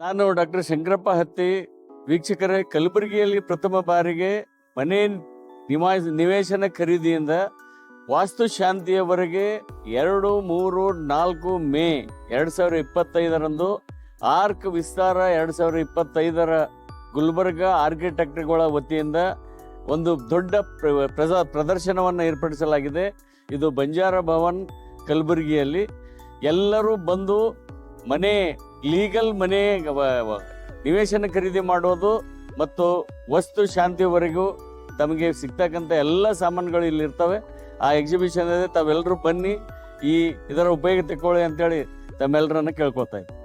ನಾನು ಡಾಕ್ಟರ್ ಶಂಕರಪ್ಪ ಹತ್ತಿ. ವೀಕ್ಷಕರೇ, ಕಲಬುರಗಿಯಲ್ಲಿ ಪ್ರಥಮ ಬಾರಿಗೆ ಮನೆ ನಿವೇಶನ ಖರೀದಿಯಿಂದ ವಾಸ್ತುಶಾಂತಿಯವರೆಗೆ 2, 3, 4 ಮೇ 2025 ಆರ್ಕ್ ವಿಸ್ತಾರ 2025 ಗುಲ್ಬರ್ಗ ಆರ್ಕಿಟೆಕ್ಟ್ಗಳ ವತಿಯಿಂದ ಒಂದು ದೊಡ್ಡ ಪ್ರದರ್ಶನವನ್ನು ಏರ್ಪಡಿಸಲಾಗಿದೆ. ಇದು ಬಂಜಾರ ಭವನ್ ಕಲಬುರಗಿಯಲ್ಲಿ. ಎಲ್ಲರೂ ಬಂದು ಲೀಗಲ್ ಮನೆ ನಿವೇಶನ ಖರೀದಿ ಮಾಡೋದು ಮತ್ತು ವಸ್ತು ಶಾಂತಿವರೆಗೂ ತಮಗೆ ಸಿಗ್ತಕ್ಕಂಥ ಎಲ್ಲ ಸಾಮಾನುಗಳು ಇಲ್ಲಿ ಇರ್ತವೆ. ಆ ಎಕ್ಸಿಬಿಷನ್ ಇದೆ, ತಾವೆಲ್ಲರೂ ಬನ್ನಿ, ಇದರ ಉಪಯೋಗ ತಗೊಳ್ಳಿ ಅಂತೇಳಿ ತಮ್ಮೆಲ್ಲರನ್ನ ಕೇಳ್ಕೊತಾ ಇದ್ದೀನಿ.